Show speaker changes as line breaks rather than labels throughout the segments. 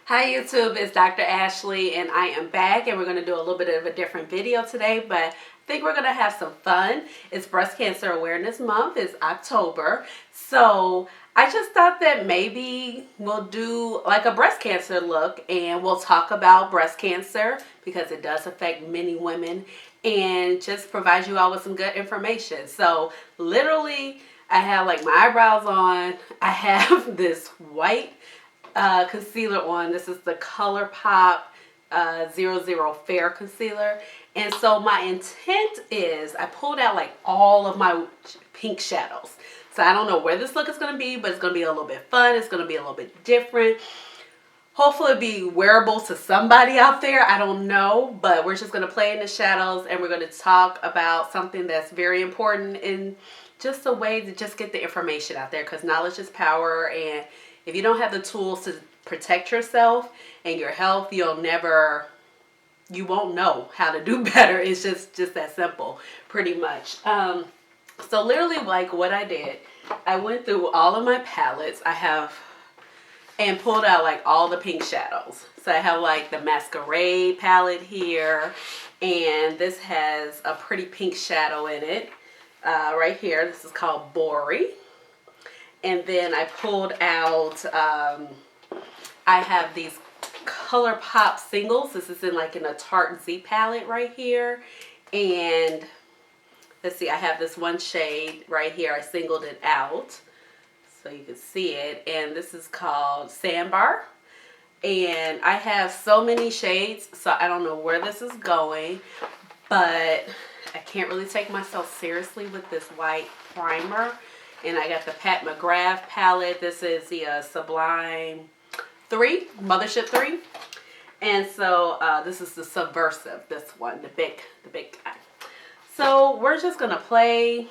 Hi YouTube, it's Dr. Ashleigh and I am back, and we're going to do a little bit of a different video today, but I think we're going to have some fun. It's Breast Cancer Awareness Month. It's October. So I just thought that maybe we'll do like a breast cancer look, and we'll talk about breast cancer because it does affect many women, and just provide you all with some good information. So literally I have like my eyebrows on. I have this white concealer on. This is the ColourPop 00 Fair Concealer. And so my intent is I pulled out like all of my pink shadows. So I don't know where this look is going to be, but it's going to be a little bit fun. It's going to be a little bit different. Hopefully it'll be wearable to somebody out there. I don't know, but we're just going to play in the shadows, and we're going to talk about something that's very important in just a way to just get the information out there, because knowledge is power. And if you don't have the tools to protect yourself and your health, you won't know how to do better. It's just that simple, pretty much. So literally, like what I did, I went through all of my palettes and pulled out like all the pink shadows. So I have like the Masquerade palette here, and this has a pretty pink shadow in it right here. This is called Buri. And then I pulled out, I have these ColourPop singles. This is in a Tarte Z palette right here. And let's see, I have this one shade right here. I singled it out so you can see it. And this is called Sandbar. And I have so many shades, so I don't know where this is going. But I can't really take myself seriously with this white primer. And I got the McGrath palette. This is the Sublime 3, Mothership 3. And so this is the Subversive, this one, the big guy. So we're just going to play.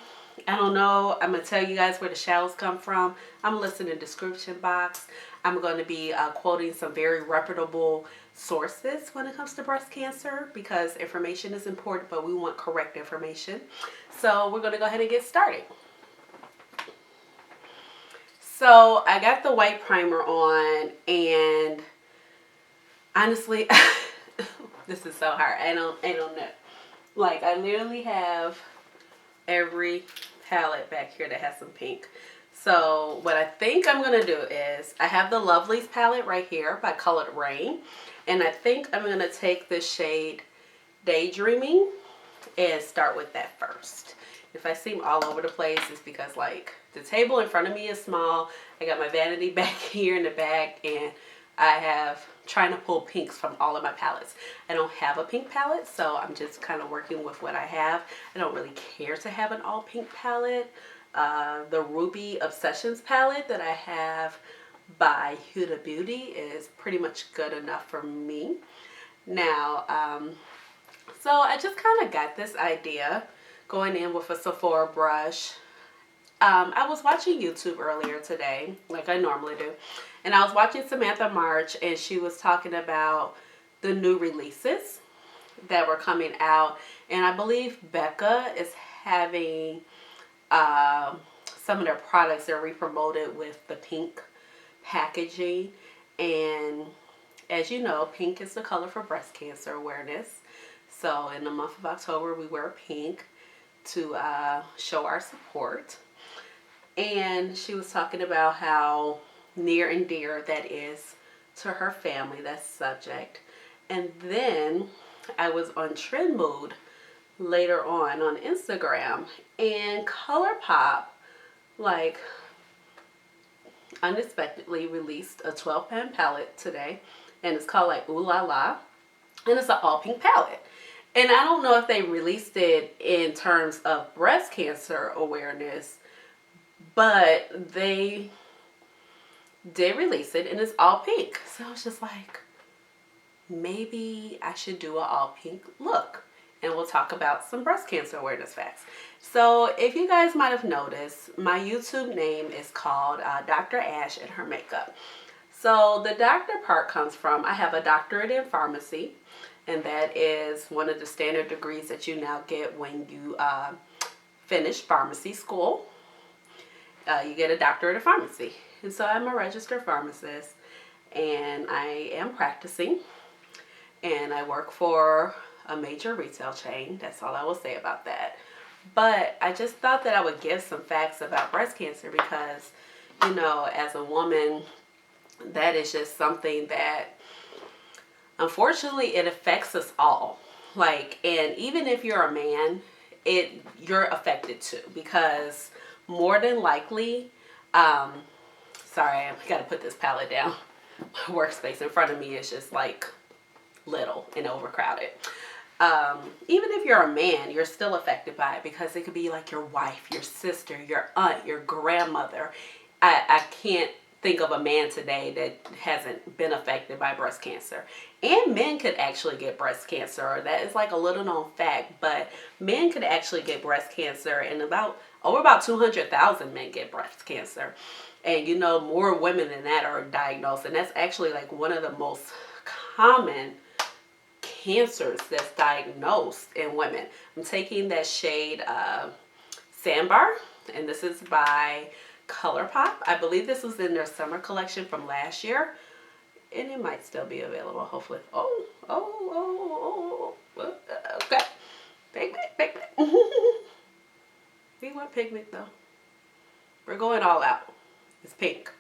I don't know. I'm going to tell you guys where the shadows come from. I'm going to list in the description box. I'm going to be quoting some very reputable sources when it comes to breast cancer, because information is important, but we want correct information. So we're going to go ahead and get started. So I got the white primer on, and honestly, this is so hard. I don't know. Like, I literally have every palette back here that has some pink. So what I think I'm going to do is, I have the Lovelies palette right here by Colored Raine. And I think I'm going to take this shade Daydreaming and start with that first. If I seem all over the place, it's because like the table in front of me is small. I got my vanity back here in the back, and I have trying to pull pinks from all of my palettes. I don't have a pink palette, so I'm just kind of working with what I have. I don't really care to have an all pink palette. The Ruby Obsessions palette that I have by Huda Beauty is pretty much good enough for me. Now, so I just kind of got this idea going in with a Sephora brush. I was watching YouTube earlier today, like I normally do, and I was watching Samantha March, and she was talking about the new releases that were coming out, and I believe Becca is having some of their products that are re-promoted with the pink packaging. And as you know, pink is the color for breast cancer awareness. So in the month of October, we wear pink to show our support. And she was talking about how near and dear that is to her family, that subject. And then I was on Trend Mood later on Instagram, and ColourPop like unexpectedly released a 12-pan palette today, and it's called like Ooh La La, and it's an all pink palette. And I don't know if they released it in terms of breast cancer awareness, but they did release it, and it's all pink. So I was just like, maybe I should do an all pink look, and we'll talk about some breast cancer awareness facts. So if you guys might have noticed, my YouTube name is called Dr. Ash and Her Makeup. So the doctor part comes from, I have a doctorate in pharmacy, and that is one of the standard degrees that you now get when you finish pharmacy school. You get a doctorate of pharmacy. And so I'm a registered pharmacist, and I am practicing, and I work for a major retail chain. That's all I will say about that. But I just thought that I would give some facts about breast cancer because, you know, as a woman, that is just something that, unfortunately, it affects us all. Like, and even if you're a man, you're affected too, because more than likely, sorry, I gotta put this palette down. My workspace in front of me is just like little and overcrowded. Even if you're a man, you're still affected by it because it could be like your wife, your sister, your aunt, your grandmother. I can't think of a man today that hasn't been affected by breast cancer. And men could actually get breast cancer. That is like a little known fact, but men could actually get breast cancer, and over about 200,000 men get breast cancer. And you know, more women than that are diagnosed, and that's actually like one of the most common cancers that's diagnosed in women. I'm taking that shade Sandbar, and this is by ColourPop. I believe this was in their summer collection from last year, and it might still be available, hopefully. Okay. Pigment. We want pigment though. We're going all out. It's pink.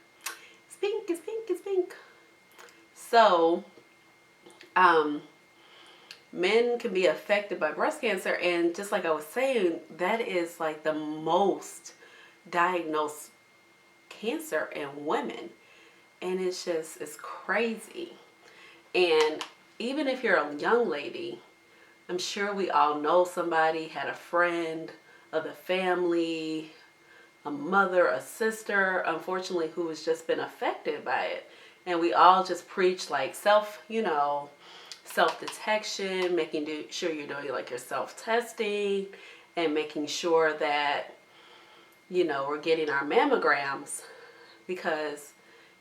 It's pink. So, men can be affected by breast cancer, and just like I was saying, that is like the most diagnosed cancer in women, and it's crazy. And even if you're a young lady, I'm sure we all know somebody, had a friend of the family, a mother, a sister, unfortunately, who has just been affected by it. And we all just preach like self-detection, making sure you're doing like your self-testing, and making sure that, you know, we're getting our mammograms, because,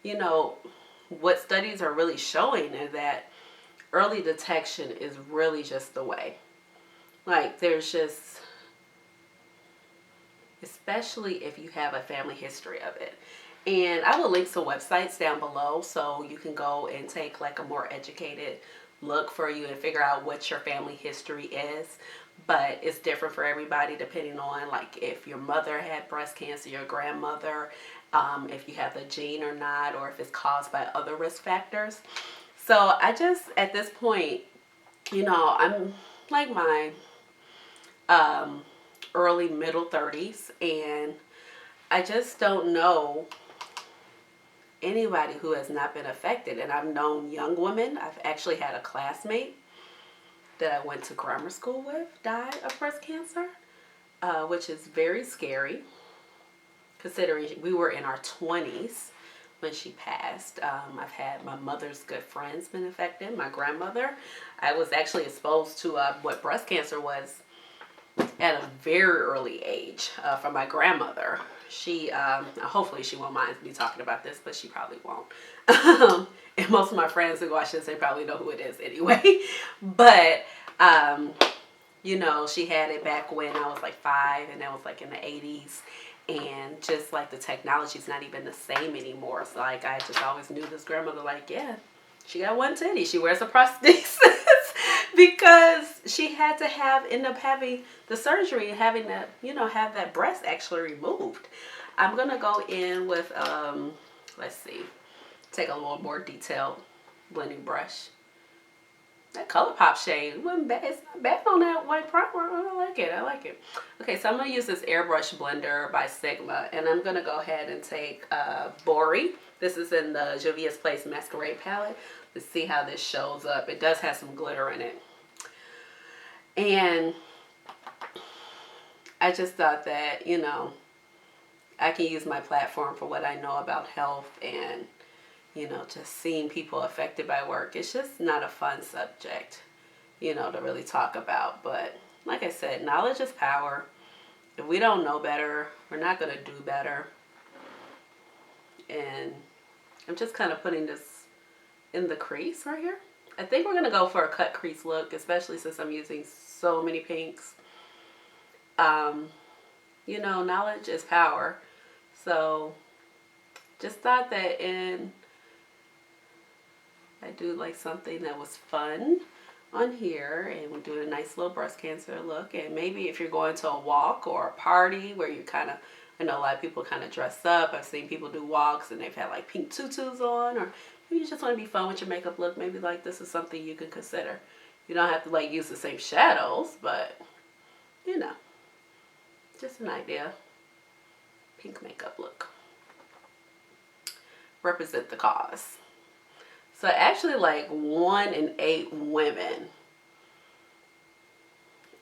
you know, what studies are really showing is that early detection is really just the way. Like, there's just, especially if you have a family history of it. And I will link some websites down below so you can go and take like a more educated look for you and figure out what your family history is. But it's different for everybody depending on like if your mother had breast cancer, your grandmother, if you have the gene or not, or if it's caused by other risk factors. So I just, at this point, you know, I'm like my early middle 30s, and I just don't know anybody who has not been affected. And I've known young women. I've actually had a classmate that I went to grammar school with die of breast cancer, which is very scary considering we were in our 20s when she passed. I've had my mother's good friends been affected, my grandmother. I was actually exposed to what breast cancer was at a very early age from my grandmother. She, hopefully she won't mind me talking about this, but she probably won't. And most of my friends who watch this, they probably know who it is anyway. But, you know, she had it back when I was like 5, and that was like in the 80s. And just like the technology's not even the same anymore. So like I just always knew this grandmother, like, yeah, she got one titty. She wears a prosthesis because she had to end up having the surgery and having to, you know, have that breast actually removed. I'm going to go in with, let's see, take a little more detailed blending brush. That ColourPop shade wasn't bad. It's not bad on that white primer. I like it. Okay, so I'm going to use this airbrush blender by Sigma, and I'm going to go ahead and take Buri. This is in the Juvia's Place Masquerade palette. Let's see how this shows up. It does have some glitter in it. And I just thought that, you know, I can use my platform for what I know about health, and you know, just seeing people affected by work. It's just not a fun subject, you know, to really talk about. But like I said, knowledge is power. If we don't know better, we're not going to do better. And I'm just kind of putting this in the crease right here. I think we're going to go for a cut crease look, especially since I'm using so many pinks. You know, knowledge is power. So just thought that in I do like something that was fun on here, and we're doing a nice little breast cancer look. And maybe if you're going to a walk or a party where you kind of, I know a lot of people kind of dress up. I've seen people do walks and they've had like pink tutus on, or maybe you just want to be fun with your makeup look. Maybe like this is something you can consider. You don't have to like use the same shadows, but you know, just an idea. Pink makeup look. Represent the cause. So actually like 1 in 8 women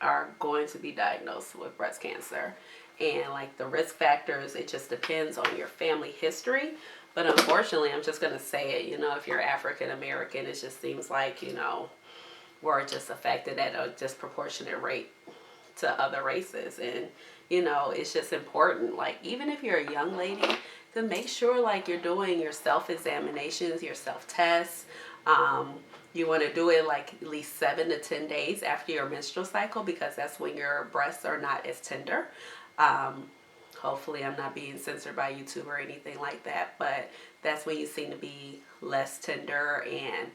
are going to be diagnosed with breast cancer. And like the risk factors, it just depends on your family history. But unfortunately, I'm just going to say it, you know, if you're African American, it just seems like, you know, we're just affected at a disproportionate rate to other races. And, you know, it's just important, like, even if you're a young lady, to make sure like you're doing your self-examinations, your self-tests. You want to do it like at least 7 to 10 days after your menstrual cycle, because that's when your breasts are not as tender. Hopefully I'm not being censored by YouTube or anything like that, but that's when you seem to be less tender, and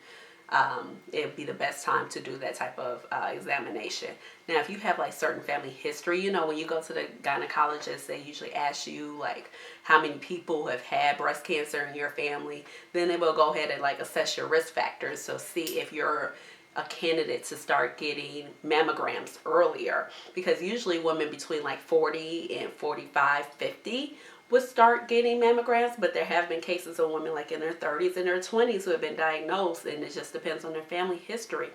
it'd be the best time to do that type of examination. Now, if you have like certain family history, you know, when you go to the gynecologist, they usually ask you like how many people have had breast cancer in your family. Then they will go ahead and like assess your risk factors, so see if you're a candidate to start getting mammograms earlier, because usually women between like 40 and 45, 50 would start getting mammograms, but there have been cases of women like in their 30s and their 20s who have been diagnosed, and it just depends on their family history.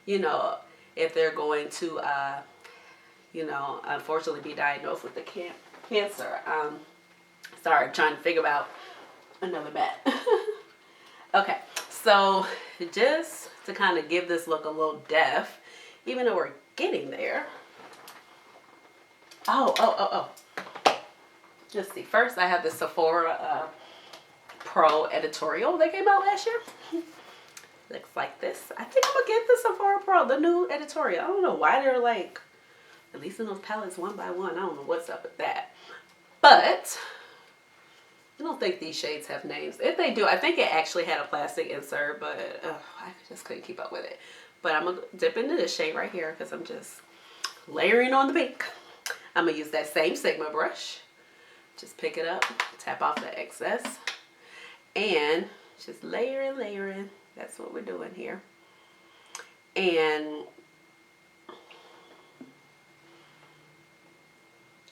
You know, if they're going to, you know, unfortunately be diagnosed with the cancer. Sorry, I'm trying to figure out another bat. Okay, so just to kind of give this look a little depth, even though we're getting there. Oh. Let's see. First, I have the Sephora Pro Editorial that came out last year. Looks like this. I think I'm going to get the Sephora Pro, the new Editorial. I don't know why they're like, at least in those palettes one by one. I don't know what's up with that. But I don't think these shades have names. If they do, I think it actually had a plastic insert, but I just couldn't keep up with it. But I'm going to dip into this shade right here because I'm just layering on the pink. I'm going to use that same Sigma brush. Just pick it up, tap off the excess, and just layering. That's what we're doing here. And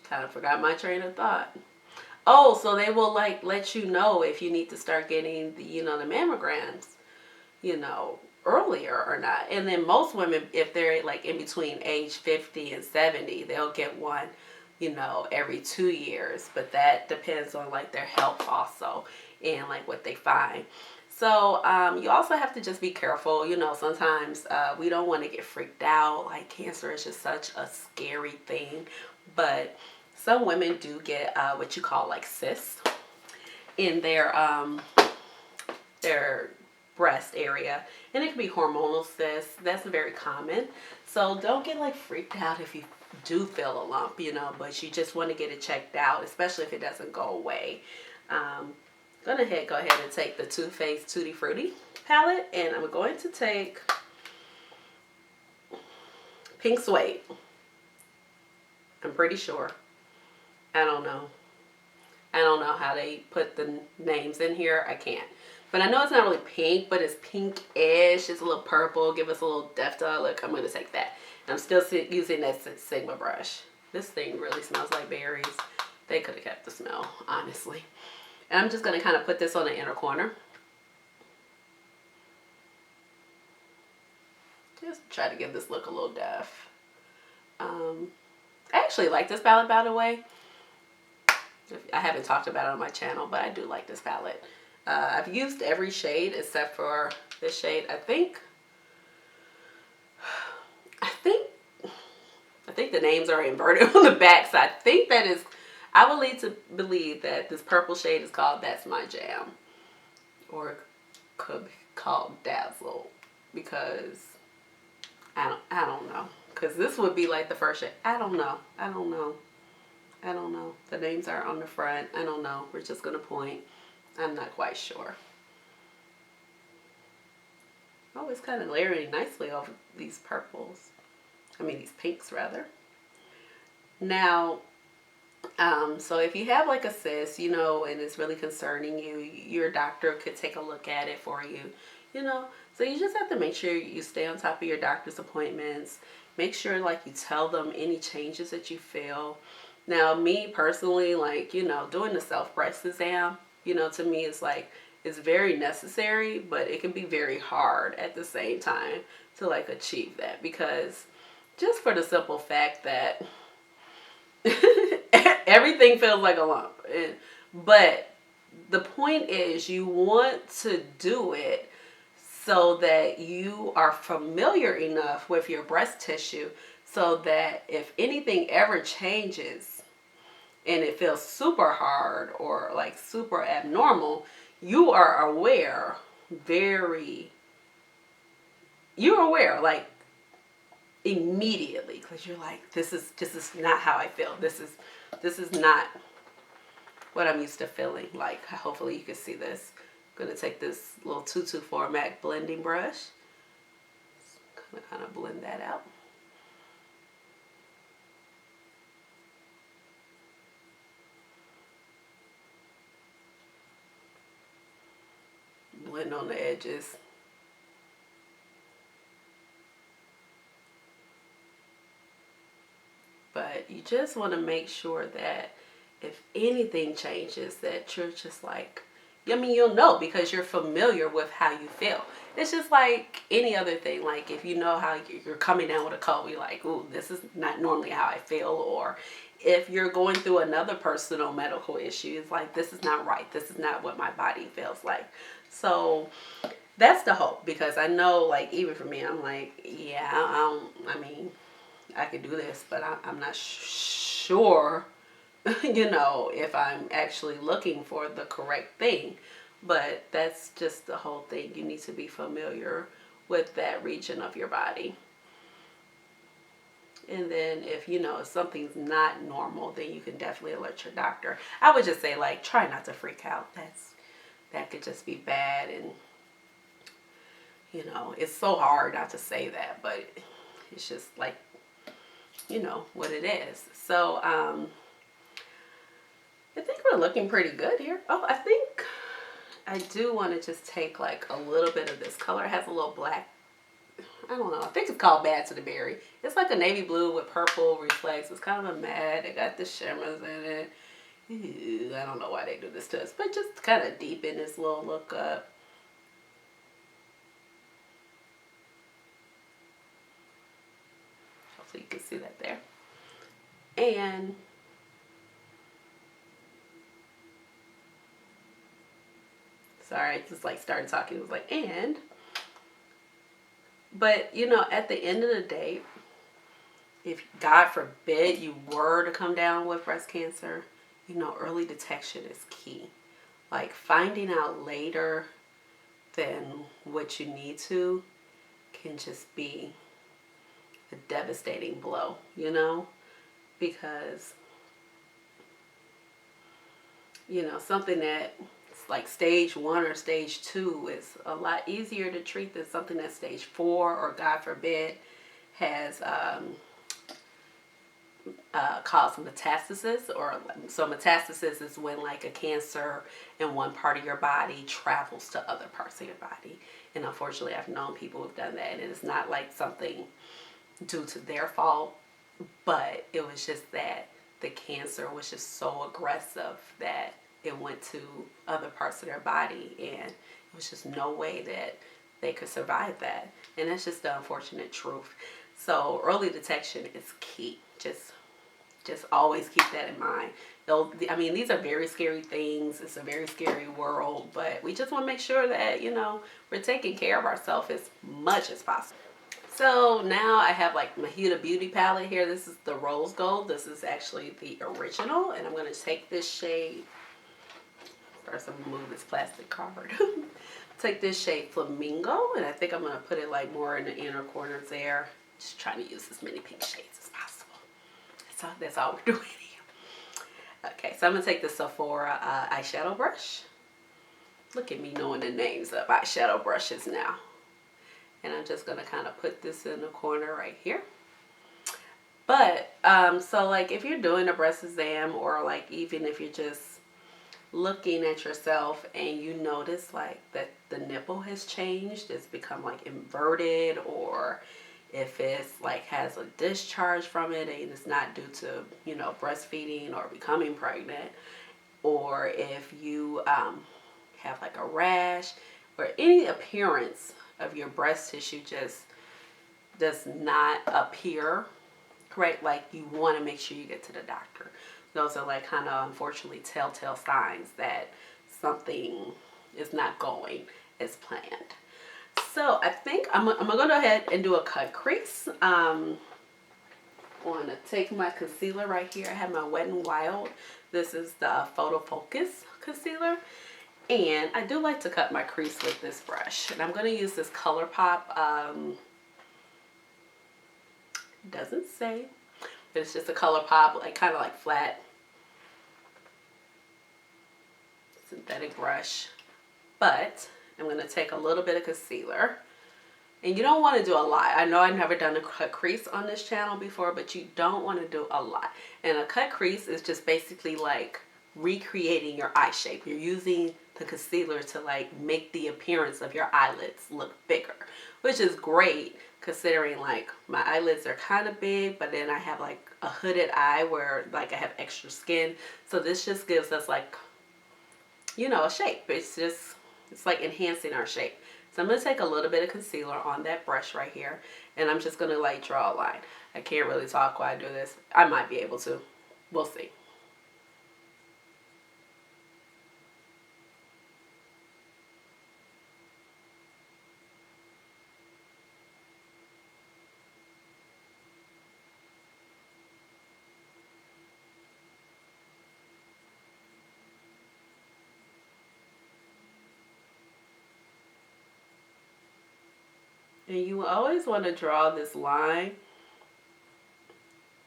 kind of forgot my train of thought. Oh, so they will like let you know if you need to start getting the, you know, the mammograms, you know, earlier or not. And then most women, if they're like in between age 50 and 70, they'll get one, you know, every 2 years. But that depends on like their health also, and like what they find. So you also have to just be careful. You know, sometimes we don't want to get freaked out. Like cancer is just such a scary thing. But some women do get what you call like cysts in their breast area, and it can be hormonal cysts. That's very common. So don't get like freaked out if you do feel a lump, you know, but you just want to get it checked out, especially if it doesn't go away. Go ahead and take the Too Faced Tutti Frutti palette, and I'm going to take Pink Suede. I'm pretty sure. I don't know how they put the names in here. I can't. But I know it's not really pink, but it's pinkish. It's a little purple. Give us a little depth to it. Look, I'm going to take that. And I'm still using that Sigma brush. This thing really smells like berries. They could have kept the smell, honestly. And I'm just going to kind of put this on the inner corner. Just try to give this look a little depth. I actually like this palette, by the way. I haven't talked about it on my channel, but I do like this palette. I've used every shade except for this shade. I think the names are inverted on the back, so I think that is, I will lead to believe that this purple shade is called That's My Jam, or it could be called Dazzle, because I don't know, because this would be like the first shade. I don't know. The names are on the front. I don't know. We're just gonna point. I'm not quite sure. Oh, it's kind of layering nicely over these purples. I mean, these pinks rather. Now, so if you have like a cyst, you know, and it's really concerning you, your doctor could take a look at it for you, you know. So you just have to make sure you stay on top of your doctor's appointments. Make sure like you tell them any changes that you feel. Now, me personally, like, you know, doing the self-breast exam, you know, to me it's like, it's very necessary, but it can be very hard at the same time to like achieve that, because just for the simple fact that everything feels like a lump. But the point is, you want to do it so that you are familiar enough with your breast tissue so that if anything ever changes and it feels super hard or like super abnormal, you are aware, you're aware like immediately, because you're like, this is not how I feel. This is not what I'm used to feeling like. Hopefully you can see this. I'm gonna take this little 2-2 format blending brush. I'm gonna kind of blend that out. Blend on the edges. But you just want to make sure that if anything changes, that you're just like, I mean, you'll know because you're familiar with how you feel. It's just like any other thing. Like if you know how you're coming down with a cold, you're like, ooh, this is not normally how I feel. Or if you're going through another personal medical issue, it's like, this is not right. This is not what my body feels like. So that's the hope, because I know, like, even for me, I'm like, yeah, I mean, I could do this, but I'm not sure, you know, if I'm actually looking for the correct thing. But that's just the whole thing. You need to be familiar with that region of your body. And then if, you know, if something's not normal, then you can definitely alert your doctor. I would just say, like, try not to freak out. That could just be bad. And, you know, it's so hard not to say that, but it's just like, you know, what it is. So, I think we're looking pretty good here. Oh, I think I do want to just take like a little bit of this color. It has a little black, I don't know, I think it's called Bad to the Berry. It's like a navy blue with purple reflex. It's kind of a matte. It got the shimmers in it. Ew, I don't know why they do this to us, but just kind of deepen this little look up. Hopefully you can see that there. And sorry, I just like started talking. It was like, and, but you know, at the end of the day, if God forbid you were to come down with breast cancer, you know, early detection is key. Like finding out later than what you need to can just be a devastating blow, you know, because, you know, something that like stage 1 or stage 2 is a lot easier to treat than something that's stage 4 or God forbid has caused metastasis. Or so metastasis is when like a cancer in one part of your body travels to other parts of your body. And unfortunately, I've known people who've done that, and it's not like something due to their fault, but it was just that the cancer was just so aggressive that it went to other parts of their body, and it was just no way that they could survive that. And that's just the unfortunate truth. So early detection is key. Just always keep that in mind. I mean, these are very scary things. It's a very scary world, but we just want to make sure that, you know, we're taking care of ourselves as much as possible. So now I have like my Huda Beauty palette here. This is the Rose Gold. This is actually the original, and I'm going to take this shade. First, I'm going to move this plastic card. Take this shade Flamingo, and I think I'm going to put it like more in the inner corners there. Just trying to use as many pink shades as possible. That's all we're doing here. Okay, so I'm going to take the Sephora eyeshadow brush. Look at me knowing the names of eyeshadow brushes now. And I'm just going to kind of put this in the corner right here. But, so like if you're doing a breast exam, or like even if you're just looking at yourself and you notice like that the nipple has changed, it's become like inverted, or if it's like has a discharge from it and it's not due to, you know, breastfeeding or becoming pregnant, or if you have like a rash, or any appearance of your breast tissue just does not appear correct, like you want to make sure you get to the doctor. Those are like kind of unfortunately telltale signs that something is not going as planned. So I think I'm gonna go ahead and do a cut crease. I'm going to take my concealer right here. I have my Wet n Wild. This is the Photo Focus concealer. And I do like to cut my crease with this brush. And I'm going to use this ColourPop. Doesn't say, but it's just a ColourPop, like kind of like flat synthetic brush. But I'm going to take a little bit of concealer. And you don't want to do a lot. I know I've never done a cut crease on this channel before, but you don't want to do a lot. And a cut crease is just basically like recreating your eye shape. You're using the concealer to like make the appearance of your eyelids look bigger, which is great considering like my eyelids are kind of big, but then I have like a hooded eye where like I have extra skin. So this just gives us like, you know, a shape. It's like enhancing our shape. So I'm going to take a little bit of concealer on that brush right here, and I'm just going to like draw a line. I can't really talk while I do this. I might be able to. We'll see. And you always want to draw this line.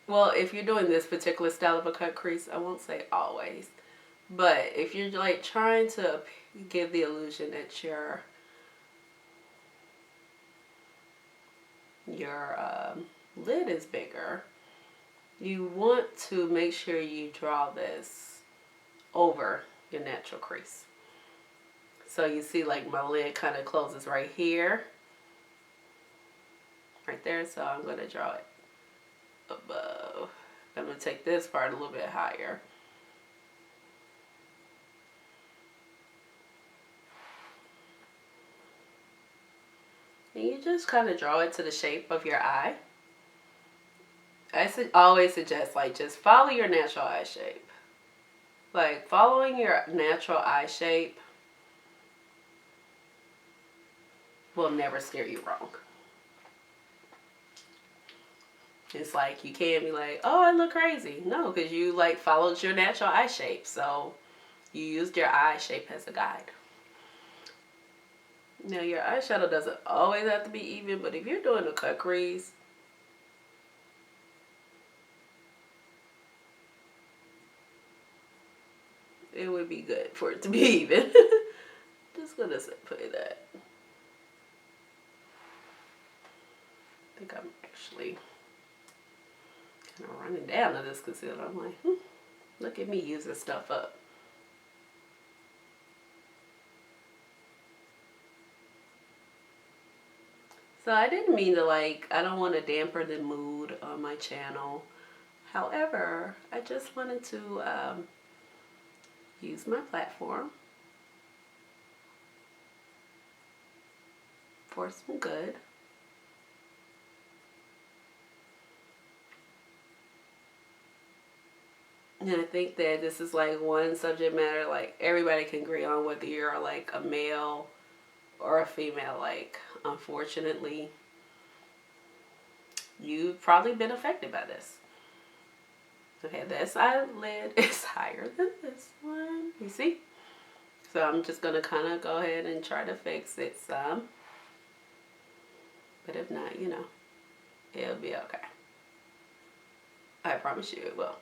Well, if you're doing this particular style of a cut crease, I won't say always. But if you're like trying to give the illusion that your lid is bigger, you want to make sure you draw this over your natural crease. So you see like my lid kind of closes right here. Right there, so I'm going to draw it above. I'm going to take this part a little bit higher. And you just kind of draw it to the shape of your eye. I always suggest like just follow your natural eye shape. Like following your natural eye shape will never steer you wrong. It's like you can't be like, oh, I look crazy. No, because you like followed your natural eye shape. So you used your eye shape as a guide. Now your eyeshadow doesn't always have to be even, but if you're doing a cut crease, it would be good for it to be even. Just gonna put that. I think I'm actually kind of running down to this concealer. I'm like, look at me using stuff up. So I didn't mean to like, I don't want to dampen the mood on my channel. However, I just wanted to use my platform for some good. And I think that this is like one subject matter like everybody can agree on, whether you're like a male or a female. Like, unfortunately, you've probably been affected by this. Okay, this eyelid is higher than this one. You see? So I'm just going to kind of go ahead and try to fix it some. But if not, you know, it'll be okay. I promise you it will.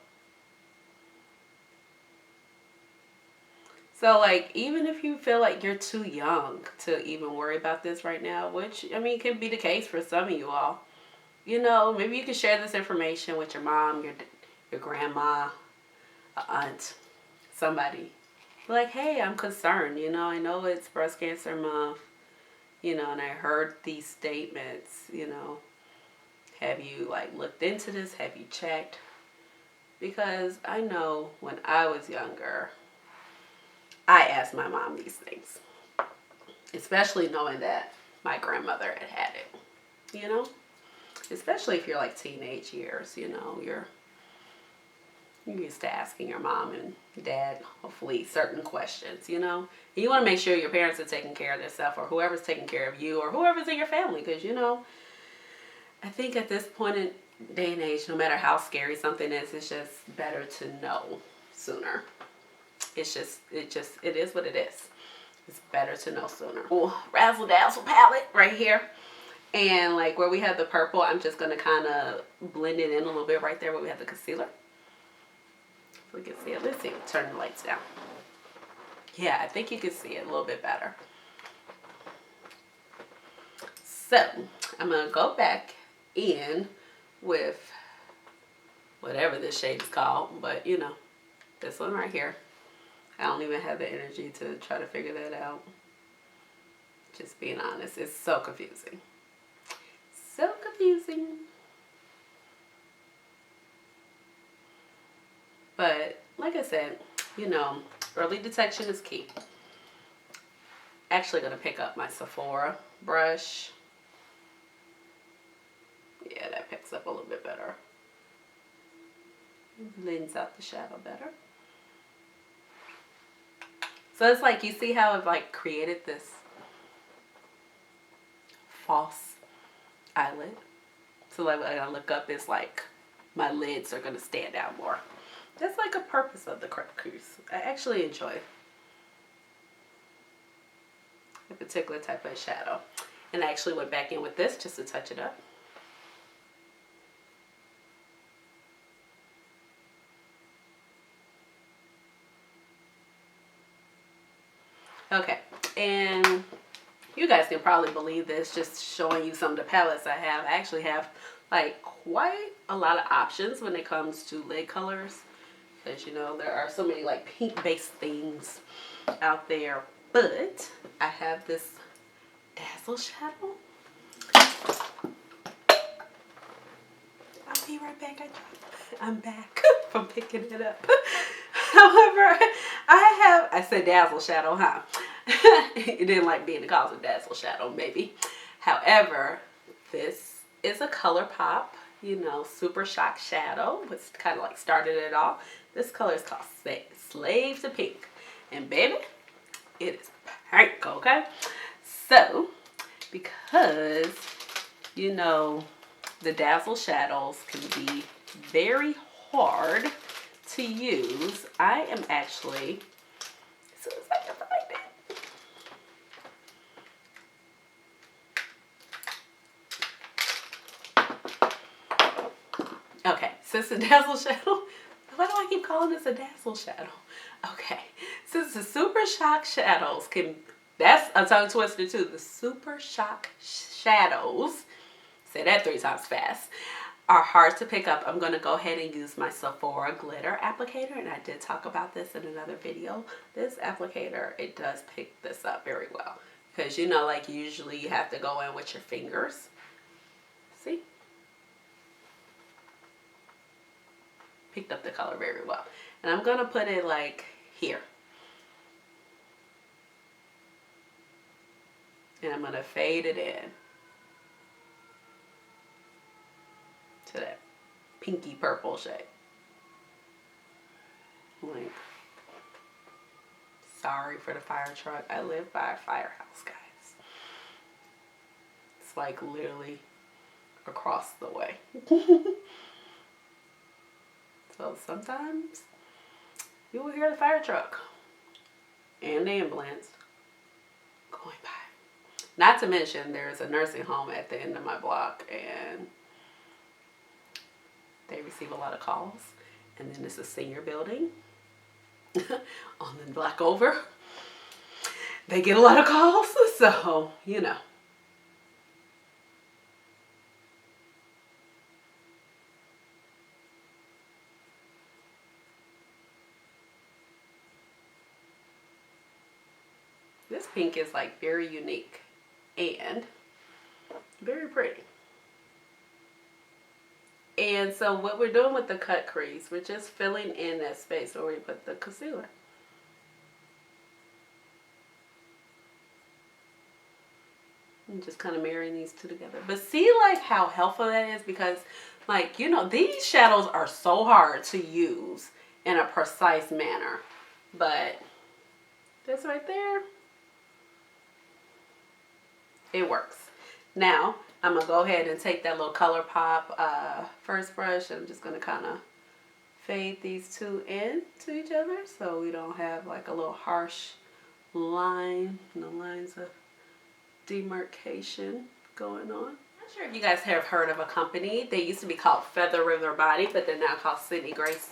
So, like, even if you feel like you're too young to even worry about this right now, which, I mean, can be the case for some of you all, you know, maybe you can share this information with your mom, your grandma, a aunt, somebody. Like, hey, I'm concerned, you know, I know it's breast cancer month, you know, and I heard these statements, you know. Have you, like, looked into this? Have you checked? Because I know when I was younger, I asked my mom these things. Especially knowing that my grandmother had it, you know? Especially if you're like teenage years, you know, you're used to asking your mom and dad, hopefully, certain questions, you know? And you want to make sure your parents are taking care of themselves, or whoever's taking care of you, or whoever's in your family, because, you know, I think at this point in day and age, no matter how scary something is, it's just better to know sooner. It is what it is. It's better to know sooner. Oh, Razzle Dazzle palette right here. And like where we have the purple, I'm just going to kind of blend it in a little bit right there where we have the concealer. If we can see it. Let's see. Turn the lights down. Yeah, I think you can see it a little bit better. So, I'm going to go back in with whatever this shade is called. But, you know, this one right here. I don't even have the energy to try to figure that out. Just being honest. It's so confusing. So confusing. But like I said, you know, early detection is key. Actually going to pick up my Sephora brush. Yeah, that picks up a little bit better. Blends out the shadow better. So it's like, you see how I've like created this false eyelid. So like when I look up, it's like my lids are going to stand out more. That's like a purpose of the Crease. I actually enjoy a particular type of shadow. And I actually went back in with this just to touch it up. Okay, and you guys can probably believe this, just showing you some of the palettes I have. I actually have like quite a lot of options when it comes to lid colors. As you know, there are so many like pink based things out there. But I have this Dazzle shadow. I'll be right back. I'm back from picking it up. However, I said Dazzle shadow, huh? It didn't like being called a Dazzle shadow, maybe. However, this is a color pop, you know, super shock shadow, which kind of like started it all. This color is called Slave to Pink. And baby, it is pink, okay? So, because, you know, the Dazzle shadows can be very hard to use, I am actually, as soon as I can find it. Okay, so it's a Dazzle shadow. Why do I keep calling this a Dazzle shadow? Okay, since the Super Shock shadows can, that's a tongue twister too. The Super Shock shadows, say that 3 times fast, are hard to pick up. I'm going to go ahead and use my Sephora glitter applicator, and I did talk about this in another video. This applicator, it does pick this up very well, because you know, like usually you have to go in with your fingers. See? Picked up the color very well. And I'm going to put it like here. And I'm going to fade it in to that pinky purple shade. Like, sorry for the fire truck. I live by a firehouse, guys. It's like literally across the way. So sometimes you will hear the fire truck and the ambulance going by. Not to mention, there's a nursing home at the end of my block, and they receive a lot of calls. And then it's a senior building. on the black over. They get a lot of calls, so you know. This pink is like very unique and very pretty. And so what we're doing with the cut crease, we're just filling in that space where we put the concealer. I'm just kind of marrying these two together. But see like how helpful that is, because like, you know, these shadows are so hard to use in a precise manner. But this right there, it works. Now, I'm going to go ahead and take that little ColourPop first brush. I'm just going to kind of fade these two in to each other so we don't have like a little harsh line, no lines of demarcation going on. I'm not sure if you guys have heard of a company. They used to be called Feather River Body, but they're now called Sydney Grace.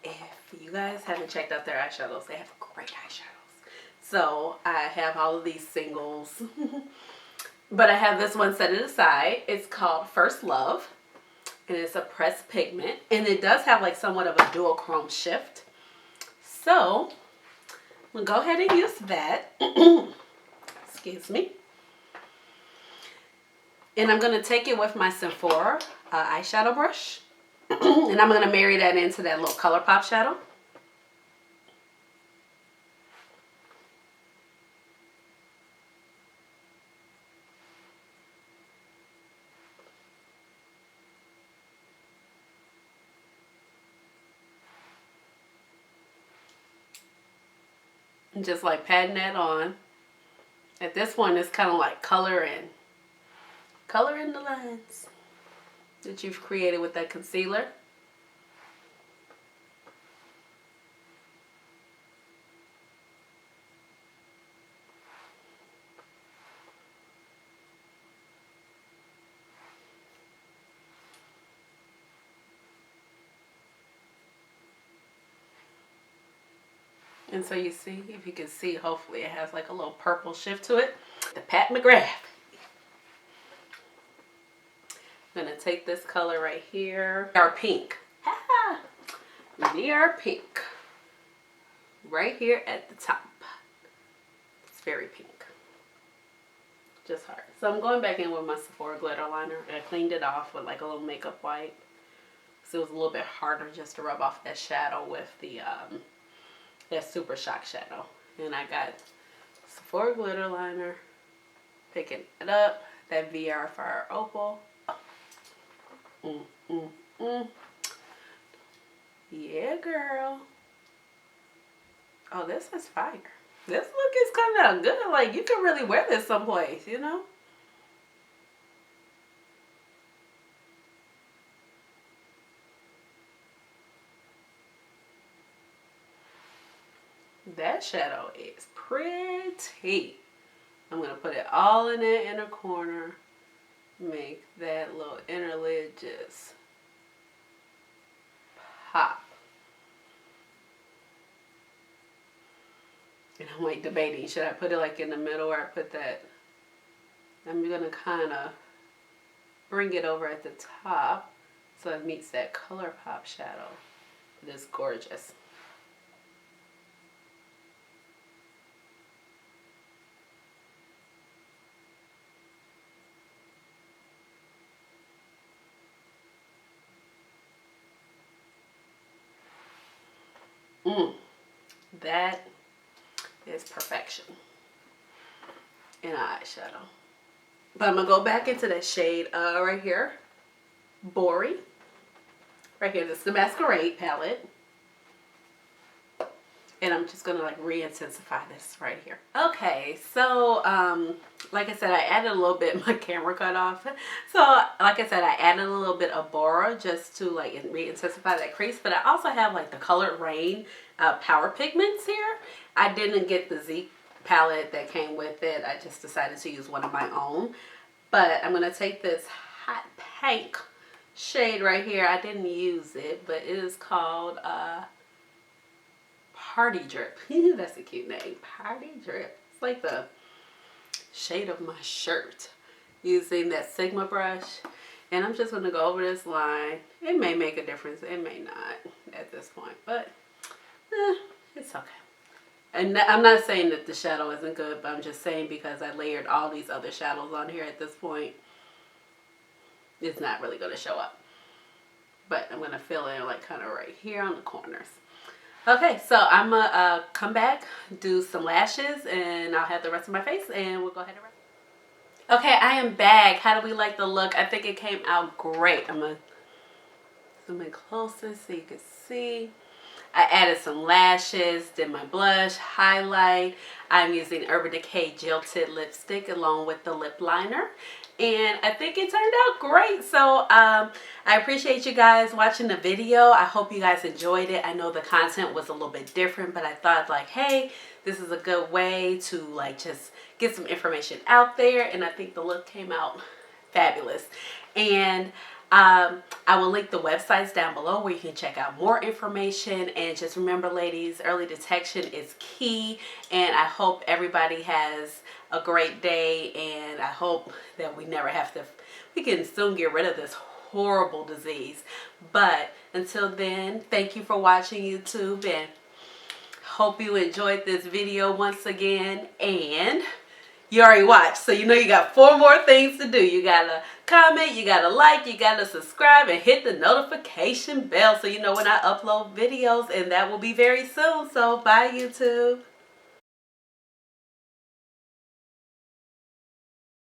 If you guys haven't checked out their eyeshadows, they have great eyeshadows. So I have all of these singles. But I have this one set it aside. It's called First Love. And it's a pressed pigment. And it does have like somewhat of a dual chrome shift. So I'm going to go ahead and use that. Excuse me. And I'm going to take it with my Sephora eyeshadow brush. And I'm going to marry that into that little ColourPop shadow. And just like patting that on. At this point, it's kind of like coloring the lines that you've created with that concealer. And so you see, if you can see, hopefully it has like a little purple shift to it. The Pat McGrath. I'm going to take this color right here. VR Pink. VR Pink. Right here at the top. It's very pink. Just hard. So I'm going back in with my Sephora glitter liner. I cleaned it off with like a little makeup wipe. So it was a little bit harder just to rub off that shadow with the that Super Shock shadow. And I got Sephora glitter liner, picking it up, that VR Fire Opal. Yeah, girl. Oh, this is fire. This look is coming out good. Like, you can really wear this someplace, you know? That shadow is pretty. I'm going to put it all in that inner corner. Make that little inner lid just pop. And I'm like debating, should I put it like in the middle or I put that? I'm going to kind of bring it over at the top so it meets that ColourPop shadow. It is gorgeous. That is perfection in an eyeshadow. But I'm going to go back into that shade right here. Buri. Right here. This is the Masquerade palette. And I'm just going to like re-intensify this right here. Okay, so like I said, I added a little bit, my camera cut off. So like I said, I added a little bit of Bora just to like re-intensify that crease. But I also have like the colored Raine power pigments here. I didn't get the Z palette that came with it. I just decided to use one of my own. But I'm going to take this hot pink shade right here. I didn't use it, but it is called Party Drip. That's a cute name. Party Drip. It's like the shade of my shirt. Using that Sigma brush. And I'm just going to go over this line. It may make a difference. It may not at this point. But it's okay. And I'm not saying that the shadow isn't good. But I'm just saying because I layered all these other shadows on here at this point. It's not really going to show up. But I'm going to fill in like kind of right here on the corners. Okay, so I'm going to come back, do some lashes, and I'll have the rest of my face, and we'll go ahead and wrap. Okay, I am back. How do we like the look? I think it came out great. I'm going to zoom in closer so you can see. I added some lashes, did my blush, highlight. I'm using Urban Decay Jilted Lipstick along with the lip liner. And I think it turned out great. So I appreciate you guys watching the video. I hope you guys enjoyed it. I know the content was a little bit different, but I thought like, hey, this is a good way to like just get some information out there. And I think the look came out fabulous. And I will link the websites down below where you can check out more information. And just remember, ladies, early detection is key. And I hope everybody has a great day. And I hope that we never have to, we can soon get rid of this horrible disease. But until then, thank you for watching YouTube. And hope you enjoyed this video once again. And you already watched, so you know you got 4 more things to do. You gotta comment, you gotta like, you gotta subscribe, and hit the notification bell so you know when I upload videos, and that will be very soon. So bye, YouTube.